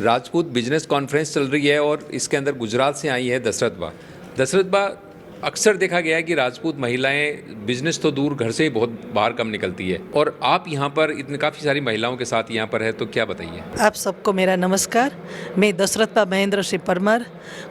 Rajput business conference चल रही है और इसके अंदर गुजरात से आई है दशरथ बा। दशरथ बा, अक्सर देखा गया है कि राजपूत महिलाएं बिजनेस तो दूर घर से ही बहुत बाहर कम निकलती है, और आप यहाँ पर इतने काफ़ी सारी महिलाओं के साथ यहाँ पर है, तो क्या बताइए। आप सबको मेरा नमस्कार। मैं दशरथ महेंद्र सिंह परमार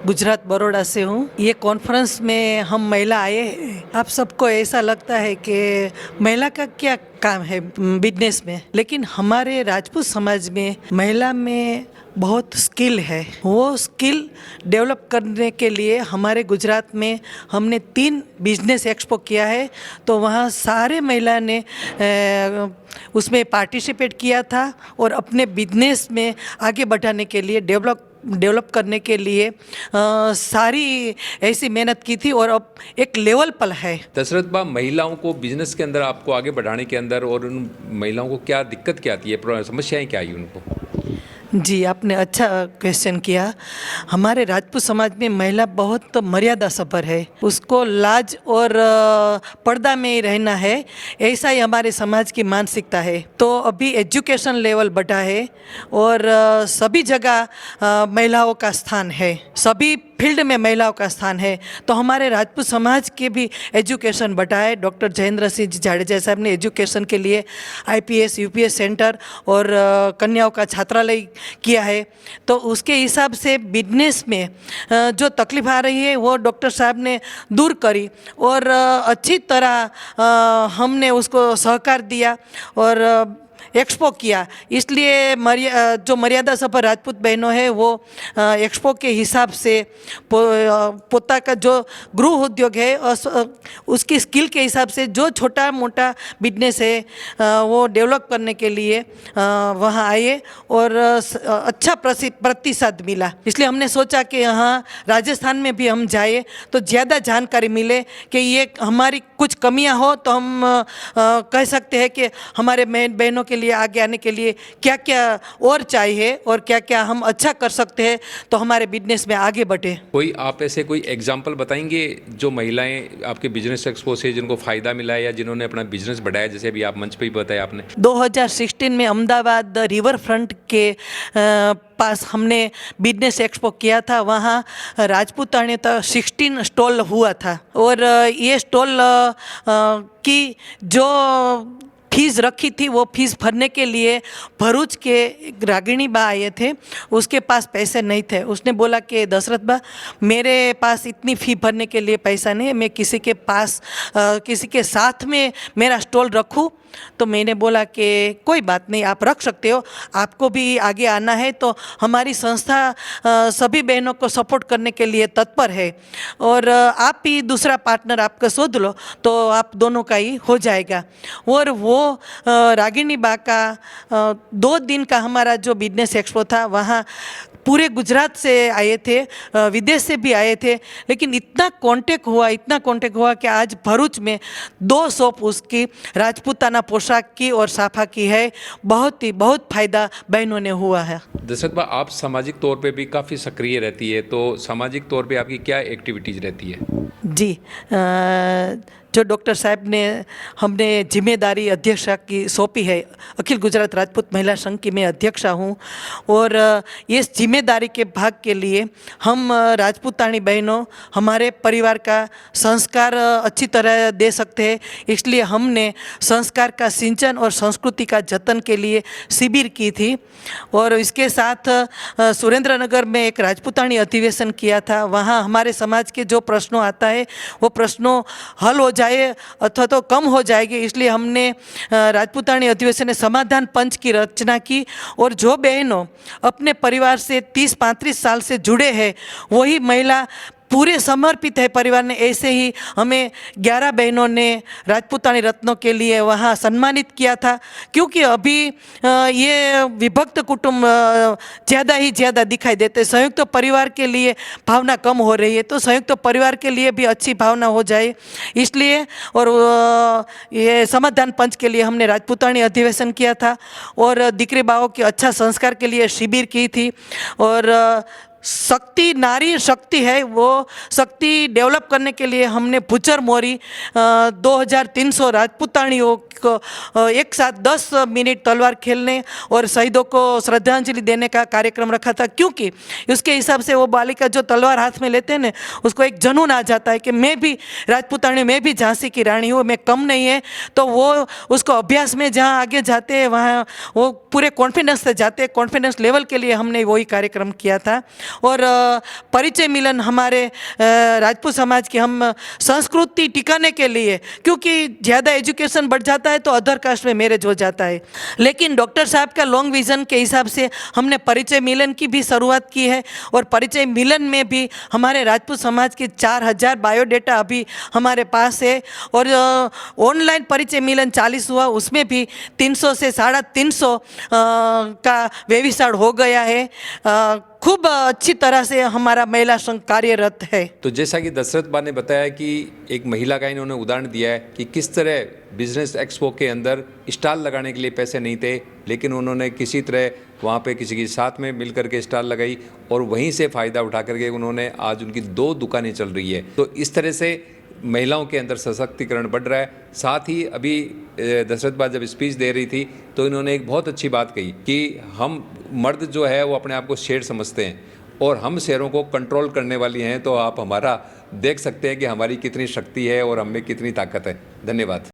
गुजरात बड़ौदा से हूँ। ये कॉन्फ्रेंस में हम महिला आए हैं। आप सबको ऐसा लगता है कि महिला का क्या काम है बिजनेस में, लेकिन हमारे राजपूत समाज में महिला में बहुत स्किल है। वो स्किल डेवलप करने के लिए हमारे गुजरात में हमने 3 बिजनेस एक्सपो किया है, तो वहाँ सारे महिला ने उसमें पार्टिसिपेट किया था और अपने बिजनेस में आगे बढ़ाने के लिए डेवलप करने के लिए सारी ऐसी मेहनत की थी और अब एक लेवल पर है। दशरथ बा, महिलाओं को बिजनेस के अंदर आपको आगे बढ़ाने के अंदर और उन महिलाओं को क्या दिक्कत क्या आती है, समस्याएं क्या आई उनको? जी, आपने अच्छा क्वेश्चन किया। हमारे राजपूत समाज में महिला बहुत मर्यादा सभर है, उसको लाज और पर्दा में ही रहना है, ऐसा ही हमारे समाज की मानसिकता है। तो अभी एजुकेशन लेवल बढ़ा है और सभी जगह महिलाओं का स्थान है, सभी फील्ड में महिलाओं का स्थान है। तो हमारे राजपूत समाज के भी एजुकेशन बढ़ा है। डॉक्टर जयेंद्र सिंह जाडेजा साहब ने एजुकेशन के लिए IPS UPS सेंटर और कन्याओं का छात्रालय किया है। तो उसके हिसाब से बिजनेस में जो तकलीफ आ रही है वो डॉक्टर साहब ने दूर करी और अच्छी तरह हमने उसको सहकार दिया और एक्सपो किया। इसलिए जो मर्यादा सभर राजपूत बहनों है वो एक्सपो के हिसाब से पोता का जो गृह उद्योग है उसकी स्किल के हिसाब से जो छोटा मोटा बिजनेस है वो डेवलप करने के लिए वहाँ आए और अच्छा प्रतिशत मिला। इसलिए हमने सोचा कि यहाँ राजस्थान में भी हम जाए तो ज़्यादा जानकारी मिले कि ये हमारी कुछ कमियाँ हो तो हम कह सकते हैं कि हमारे बहनों के लिए आगे आने के लिए क्या क्या और चाहिए और क्या क्या हम अच्छा कर सकते हैं तो हमारे बिजनेस में आगे बढ़े। कोई आप ऐसे कोई एग्जांपल बताएंगे जो महिलाएं आपके बिजनेस एक्सपो से जिनको फ़ायदा मिला है या जिन्होंने अपना बिजनेस बढ़ाया, जैसे अभी आप मंच पे ही बताया आपने? 2016 में अहमदाबाद रिवर फ्रंट के पास हमने बिजनेस एक्सपो किया था। वहाँ राजपूताने तो 16 स्टॉल हुआ था और ये स्टॉल की जो फीस रखी थी वो फीस भरने के लिए भरूच के रागिणी बा आए थे, उसके पास पैसे नहीं थे। उसने बोला कि दशरथ बा, मेरे पास इतनी फ़ी भरने के लिए पैसा नहीं है, मैं किसी के पास किसी के साथ में मेरा स्टॉल रखूं। तो मैंने बोला कि कोई बात नहीं, आप रख सकते हो, आपको भी आगे आना है तो हमारी संस्था सभी बहनों को सपोर्ट करने के लिए तत्पर है और आप भी दूसरा पार्टनर आपका शोध लो तो आप दोनों का ही हो जाएगा। और वो रागिणी बा का 2 दिन का हमारा जो बिजनेस एक्सपो था, वहाँ पूरे गुजरात से आए थे, विदेश से भी आए थे, लेकिन इतना कांटेक्ट हुआ कि आज भरूच में 2 शॉप उसकी राजपूताना पोशाक की और साफा की है। बहुत फ़ायदा बहनों ने हुआ है। दशरथ बा, आप सामाजिक तौर पे भी काफ़ी सक्रिय रहती है, तो सामाजिक तौर पे आपकी क्या एक्टिविटीज़ रहती है? जी, जो डॉक्टर साहब ने हमने जिम्मेदारी अध्यक्षा की सौंपी है, अखिल गुजरात राजपूत महिला संघ की मैं अध्यक्षा हूँ और इस जिम्मेदारी के भाग के लिए हम राजपूतानी बहनों हमारे परिवार का संस्कार अच्छी तरह दे सकते हैं, इसलिए हमने संस्कार का सिंचन और संस्कृति का जतन के लिए शिविर की थी। और इसके साथ सुरेंद्रनगर में एक राजपूतानी अधिवेशन किया था। वहाँ हमारे समाज के जो प्रश्नों आता है वो प्रश्नों हल हो जाए अथवा तो कम हो जाएगी, इसलिए हमने राजपूतानी अधिवेशन में समाधान पंच की रचना की और जो बहनों अपने परिवार से 30-35 साल से जुड़े हैं वही महिला पूरे समर्पित है परिवार ने, ऐसे ही हमें 11 बहनों ने राजपूतानी रत्नों के लिए वहाँ सम्मानित किया था। क्योंकि अभी ये विभक्त कुटुंब ज़्यादा दिखाई देते, संयुक्त परिवार के लिए भावना कम हो रही है, तो संयुक्त परिवार के लिए भी अच्छी भावना हो जाए इसलिए। और ये समाधान पंच के लिए हमने राजपूतानी अधिवेशन किया था और दीकरी बाओं के अच्छा संस्कार के लिए शिविर की थी और शक्ति, नारी शक्ति है, वो शक्ति डेवलप करने के लिए हमने भूचर मोरी 2300 राजपूतानियों को एक साथ 10 मिनट तलवार खेलने और शहीदों को श्रद्धांजलि देने का कार्यक्रम रखा था, क्योंकि उसके हिसाब से वो बालिका जो तलवार हाथ में लेते हैं ना, उसको एक जुनून आ जाता है कि मैं भी राजपूतानी, मैं भी झांसी की रानी हूँ, मैं कम नहीं है। तो वो उसको अभ्यास में जहाँ आगे जाते हैं वहाँ वो पूरे कॉन्फिडेंस से जाते हैं। कॉन्फिडेंस लेवल के लिए हमने वही कार्यक्रम किया था। और परिचय मिलन हमारे राजपूत समाज की हम संस्कृति टिकाने के लिए, क्योंकि ज़्यादा एजुकेशन बढ़ जाता है तो अदर कास्ट में मैरिज हो जाता है, लेकिन डॉक्टर साहब का लॉन्ग विज़न के हिसाब से हमने परिचय मिलन की भी शुरुआत की है। और परिचय मिलन में भी हमारे राजपूत समाज के 4000 बायोडेटा अभी हमारे पास है। और ऑनलाइन परिचय मिलन 40 हुआ, उसमें भी 300 से 350 का व्यभिचार हो गया है। खूब अच्छी तरह से हमारा महिला संघ कार्यरत है। तो जैसा कि दशरथ बा ने बताया कि एक महिला का इन्होंने उदाहरण दिया है कि किस तरह बिजनेस एक्सपो के अंदर स्टॉल लगाने के लिए पैसे नहीं थे, लेकिन उन्होंने किसी तरह वहाँ पे किसी के साथ में मिल करके स्टॉल लगाई और वहीं से फ़ायदा उठा करके उन्होंने आज उनकी 2 दुकानें चल रही है। तो इस तरह से महिलाओं के अंदर सशक्तिकरण बढ़ रहा है। साथ ही अभी दशरथ बा जब स्पीच दे रही थी तो इन्होंने एक बहुत अच्छी बात कही कि हम मर्द जो है वो अपने आप को शेर समझते हैं और हम शेरों को कंट्रोल करने वाली हैं। तो आप हमारा देख सकते हैं कि हमारी कितनी शक्ति है और हम में कितनी ताकत है। धन्यवाद।